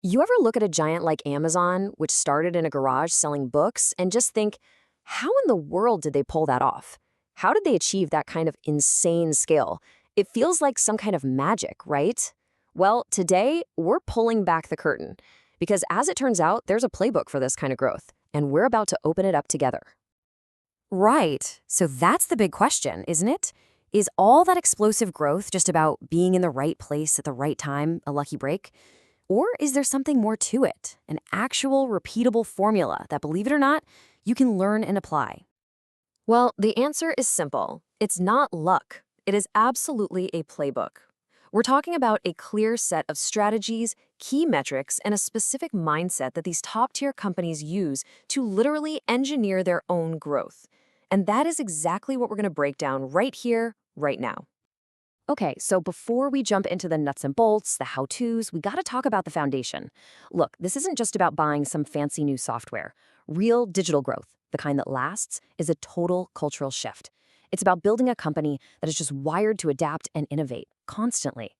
You ever look at a giant like Amazon, which started in a garage selling books, and just think, how in the world did they pull that off? How did they achieve that kind of insane scale? It feels like some kind of magic, right? Well, today, we're pulling back the curtain. Because as it turns out, there's a playbook for this kind of growth, and we're about to open it up together. Right. So that's the big question, isn't it? Is all that explosive growth just about being in the right place at the right time, a lucky break? Or is there something more to it? An actual repeatable formula that, believe it or not, you can learn and apply? Well, the answer is simple. It's not luck. It is absolutely a playbook. We're talking about a clear set of strategies, key metrics, and a specific mindset that these top-tier companies use to literally engineer their own growth. And that is exactly what we're going to break down right here, right now. Okay, so before we jump into the nuts and bolts, the how-tos, we gotta talk about the foundation. Look, this isn't just about buying some fancy new software. Real digital growth, the kind that lasts, is a total cultural shift. It's about building a company that is just wired to adapt and innovate constantly.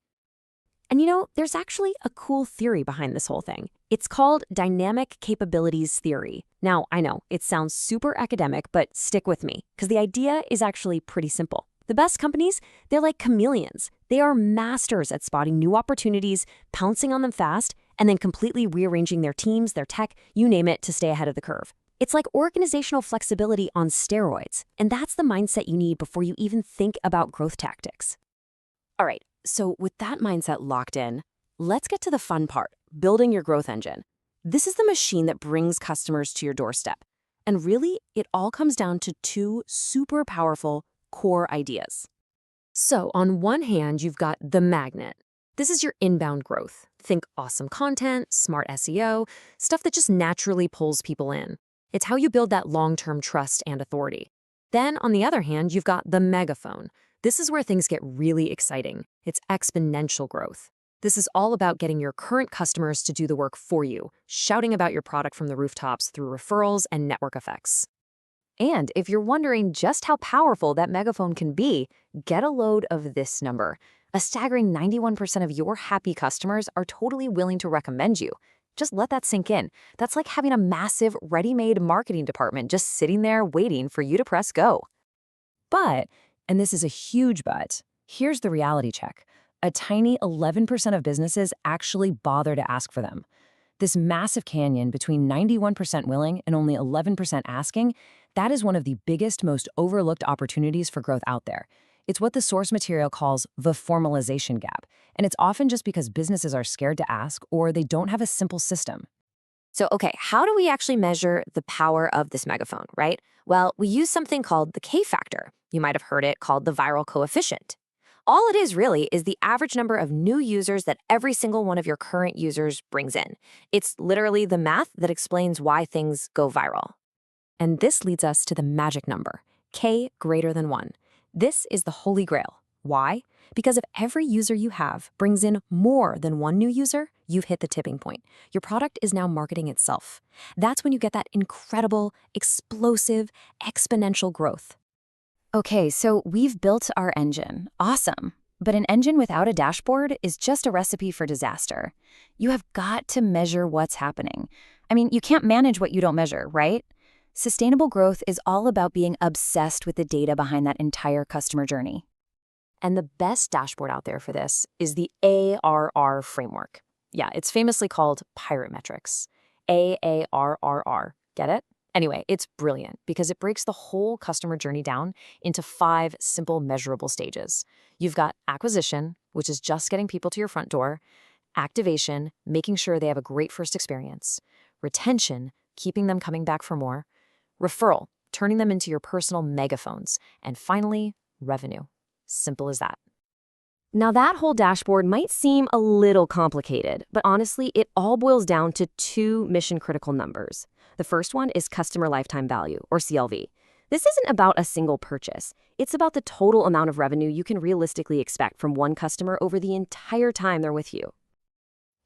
And there's actually a cool theory behind this whole thing. It's called dynamic capabilities theory. Now, I know, it sounds super academic, but stick with me, because the idea is actually pretty simple. The best companies, they're like chameleons. They are masters at spotting new opportunities, pouncing on them fast, and then completely rearranging their teams, their tech, you name it, to stay ahead of the curve. It's like organizational flexibility on steroids, and that's the mindset you need before you even think about growth tactics. All right, so with that mindset locked in, let's get to the fun part, building your growth engine. This is the machine that brings customers to your doorstep. And really, it all comes down to two super powerful core ideas. So on one hand, you've got the magnet. This is your inbound growth. Think awesome content, smart SEO, stuff that just naturally pulls people in. It's how you build that long-term trust and authority. Then on the other hand, you've got the megaphone. This is where things get really exciting. It's exponential growth. This is all about getting your current customers to do the work for you, shouting about your product from the rooftops through referrals and network effects. And if you're wondering just how powerful that megaphone can be, get a load of this number. A staggering 91% of your happy customers are totally willing to recommend you. Just let that sink in. That's like having a massive, ready-made marketing department just sitting there waiting for you to press go. But, and this is a huge but, here's the reality check. A tiny 11% of businesses actually bother to ask for them. This massive canyon between 91% willing and only 11% asking, that is one of the biggest, most overlooked opportunities for growth out there. It's what the source material calls the formalization gap, and it's often just because businesses are scared to ask or they don't have a simple system. So, okay, how do we actually measure the power of this megaphone, right? Well, we use something called the K-factor. You might have heard it called the viral coefficient. All it is really is the average number of new users that every single one of your current users brings in. It's literally the math that explains why things go viral. And this leads us to the magic number, K greater than 1. This is the holy grail. Why? Because if every user you have brings in more than one new user, you've hit the tipping point. Your product is now marketing itself. That's when you get that incredible, explosive, exponential growth. Okay, so we've built our engine. Awesome. But an engine without a dashboard is just a recipe for disaster. You have got to measure what's happening. I mean, you can't manage what you don't measure, right? Sustainable growth is all about being obsessed with the data behind that entire customer journey. And the best dashboard out there for this is the ARR framework. Yeah, it's famously called Pirate Metrics. AARRR. Get it? Anyway, it's brilliant because it breaks the whole customer journey down into 5 simple measurable stages. You've got acquisition, which is just getting people to your front door, activation, making sure they have a great first experience, retention, keeping them coming back for more, referral, turning them into your personal megaphones, and finally, revenue. Simple as that. Now that whole dashboard might seem a little complicated, but honestly, it all boils down to 2 mission-critical numbers. The first one is customer lifetime value, or CLV. This isn't about a single purchase. It's about the total amount of revenue you can realistically expect from one customer over the entire time they're with you.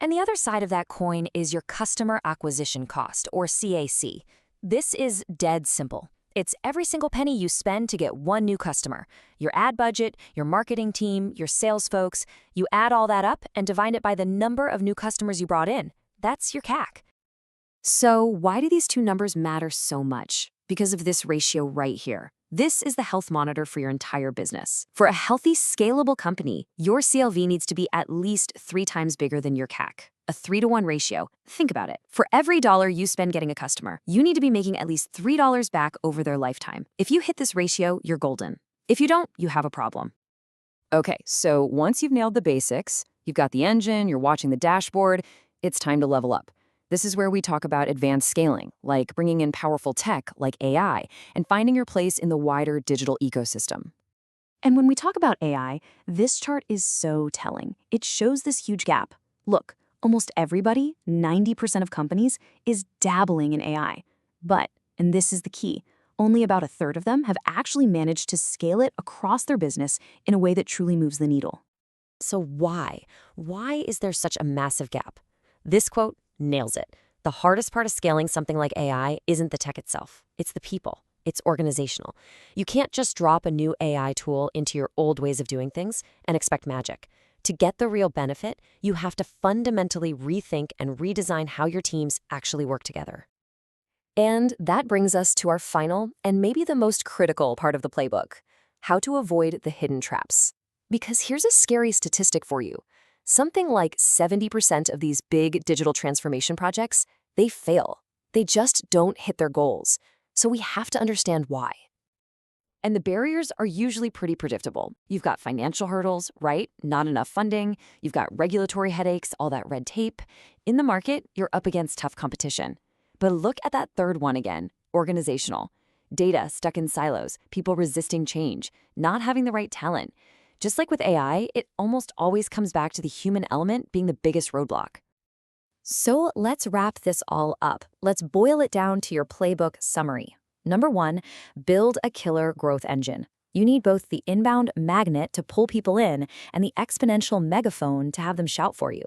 And the other side of that coin is your customer acquisition cost, or CAC. This is dead simple. It's every single penny you spend to get one new customer. Your ad budget, your marketing team, your sales folks, you add all that up and divide it by the number of new customers you brought in. That's your CAC. So why do these two numbers matter so much? Because of this ratio right here. This is the health monitor for your entire business. For a healthy, scalable company, your CLV needs to be at least 3 times bigger than your CAC. A 3-to-1 ratio. Think about it. For every dollar you spend getting a customer, you need to be making at least $3 back over their lifetime. If you hit this ratio, you're golden. If you don't, you have a problem. Okay, so once you've nailed the basics, you've got the engine, you're watching the dashboard, it's time to level up. This is where we talk about advanced scaling, like bringing in powerful tech like AI and finding your place in the wider digital ecosystem. And when we talk about AI, this chart is so telling. It shows this huge gap. Look, almost everybody, 90% of companies, is dabbling in AI. But, and this is the key, only about a third of them have actually managed to scale it across their business in a way that truly moves the needle. So why? Why is there such a massive gap? This quote nails it. The hardest part of scaling something like AI isn't the tech itself. It's the people. It's organizational. You can't just drop a new AI tool into your old ways of doing things and expect magic. To get the real benefit, you have to fundamentally rethink and redesign how your teams actually work together. And that brings us to our final and maybe the most critical part of the playbook: how to avoid the hidden traps. Because here's a scary statistic for you. Something like 70% of these big digital transformation projects, they fail. They just don't hit their goals. So we have to understand why. And the barriers are usually pretty predictable. You've got financial hurdles, right? Not enough funding. You've got regulatory headaches, all that red tape. In the market, you're up against tough competition. But look at that third one again, organizational. Data stuck in silos, people resisting change, not having the right talent. Just like with AI, it almost always comes back to the human element being the biggest roadblock. So let's wrap this all up. Let's boil it down to your playbook summary. Number 1, build a killer growth engine. You need both the inbound magnet to pull people in and the exponential megaphone to have them shout for you.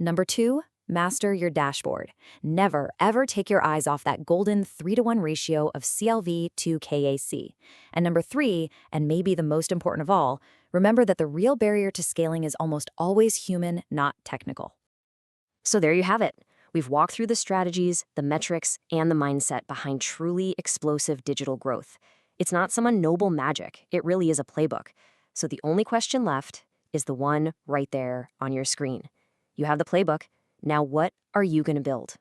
Number 2, master your dashboard. Never, ever take your eyes off that golden 3-to-1 ratio of CLV to CAC. And number 3, and maybe the most important of all, remember that the real barrier to scaling is almost always human, not technical. So there you have it. We've walked through the strategies, the metrics, and the mindset behind truly explosive digital growth. It's not some unknowable magic. It really is a playbook. So the only question left is the one right there on your screen. You have the playbook. Now what are you going to build?